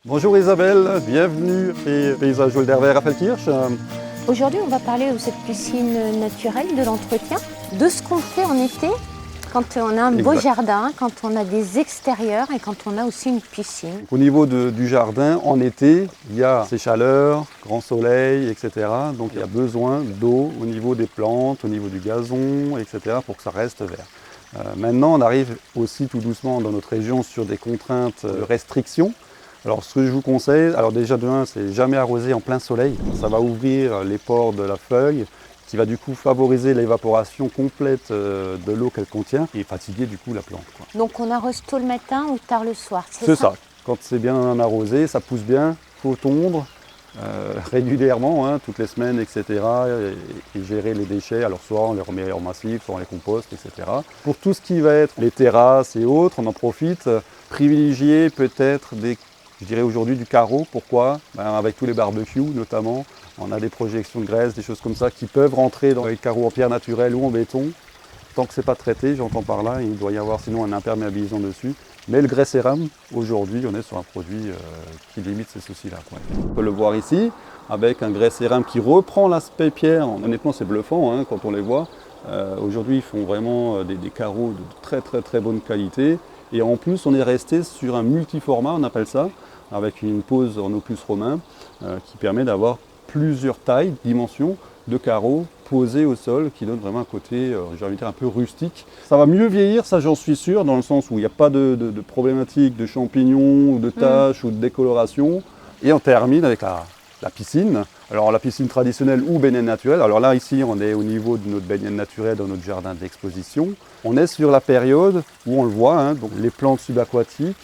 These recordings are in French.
Bonjour Isabelle, bienvenue chez Paysage Olderwehr à Feldkirch. Aujourd'hui, on va parler de cette piscine naturelle, de l'entretien, de ce qu'on fait en été quand on a un beau jardin, quand on a des extérieurs et quand on a aussi une piscine. Au niveau du jardin, en été, il y a ces chaleurs, grand soleil, etc. Donc il y a besoin d'eau au niveau des plantes, au niveau du gazon, etc. pour que ça reste vert. Maintenant, on arrive aussi tout doucement dans notre région sur des contraintes de restriction. Alors ce que je vous conseille, alors déjà de 1, c'est jamais arroser en plein soleil. Ça va ouvrir les pores de la feuille, qui va du coup favoriser l'évaporation complète de l'eau qu'elle contient et fatiguer du coup la plante, quoi. Donc on arrose tôt le matin ou tard le soir, c'est ça. Quand c'est bien arrosé, ça pousse bien, il faut tondre régulièrement, hein, toutes les semaines, etc. Et gérer les déchets. Alors soit on les remet en massif, soit on les composte, etc. Pour tout ce qui va être les terrasses et autres, on en profite. Privilégier peut-être je dirais aujourd'hui du carreau. Pourquoi ? Avec tous les barbecues notamment, on a des projections de graisse, des choses comme ça qui peuvent rentrer dans les carreaux en pierre naturelle ou en béton. Tant que ce n'est pas traité, j'entends par là, il doit y avoir sinon un imperméabilisant dessus. Mais le grès cérame, aujourd'hui, on est sur un produit qui limite ces soucis-là. On peut le voir ici, avec un grès cérame qui reprend l'aspect pierre. Honnêtement, c'est bluffant hein, quand on les voit. Aujourd'hui, ils font vraiment des carreaux de très bonne qualité. Et en plus, on est resté sur un multiformat, on appelle ça, avec une pose en opus romain, qui permet d'avoir plusieurs tailles, dimensions de carreaux posés au sol, qui donne vraiment un côté, j'ai envie de dire, un peu rustique. Ça va mieux vieillir, ça j'en suis sûr, dans le sens où il n'y a pas de problématique de champignons, ou de taches, ou de décoloration. Et on termine avec la piscine. Alors la piscine traditionnelle ou baignade naturelle. Alors là ici on est au niveau de notre baignade naturelle dans notre jardin d'exposition. On est sur la période où on le voit, hein, donc les plantes subaquatiques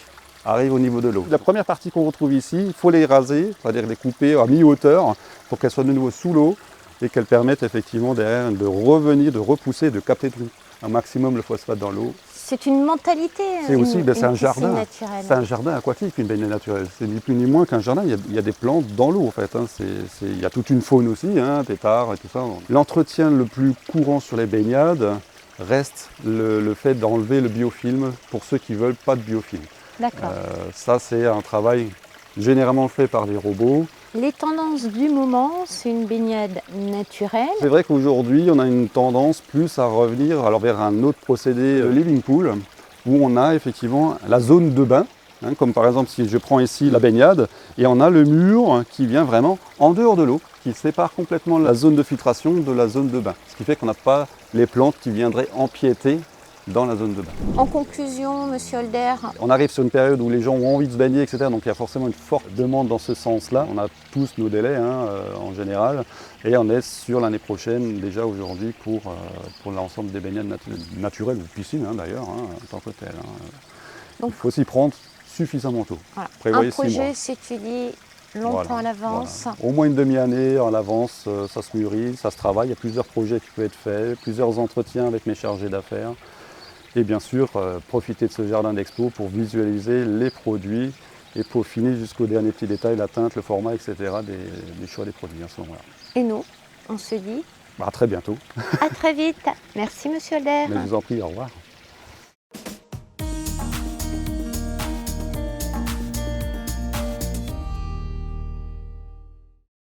arrivent au niveau de l'eau. La première partie qu'on retrouve ici, il faut les raser, c'est-à-dire les couper à mi-hauteur pour qu'elles soient de nouveau sous l'eau et qu'elles permettent effectivement derrière de revenir, de repousser, de capter un maximum le phosphate dans l'eau. C'est une mentalité, c'est aussi, c'est un jardin naturelle. C'est un jardin aquatique, une baignade naturelle. C'est ni plus ni moins qu'un jardin. Il y a des plantes dans l'eau en fait. Hein. Il y a toute une faune aussi, hein, tétards et tout ça. L'entretien le plus courant sur les baignades reste le fait d'enlever le biofilm pour ceux qui ne veulent pas de biofilm. D'accord. Ça, c'est un travail généralement fait par des robots. Les tendances du moment, c'est une baignade naturelle. C'est vrai qu'aujourd'hui, on a une tendance plus à revenir vers un autre procédé living pool, où on a effectivement la zone de bain, hein, comme par exemple si je prends ici la baignade, et on a le mur qui vient vraiment en dehors de l'eau, qui sépare complètement la zone de filtration de la zone de bain. Ce qui fait qu'on n'a pas les plantes qui viendraient empiéter dans la zone de bain. En conclusion, Monsieur Holder, on arrive sur une période où les gens ont envie de se baigner, etc. Donc il y a forcément une forte demande dans ce sens-là. On a tous nos délais hein, en général. Et on est sur l'année prochaine, déjà aujourd'hui, pour l'ensemble des baignades naturelles, ou piscines hein, d'ailleurs, hein, en tant que telles. Hein. Donc, il faut s'y prendre suffisamment tôt. Voilà. Un projet s'étudie longtemps à l'avance. Voilà. Au moins une demi-année à l'avance, ça se mûrit, ça se travaille. Il y a plusieurs projets qui peuvent être faits, plusieurs entretiens avec mes chargés d'affaires. Et bien sûr, profiter de ce jardin d'expo pour visualiser les produits et peaufiner jusqu'au dernier petit détail, la teinte, le format, etc. des choix des produits à ce moment-là. Et nous, on se dit à très bientôt. À très vite. Merci Monsieur Holder. Mais je vous en prie, au revoir.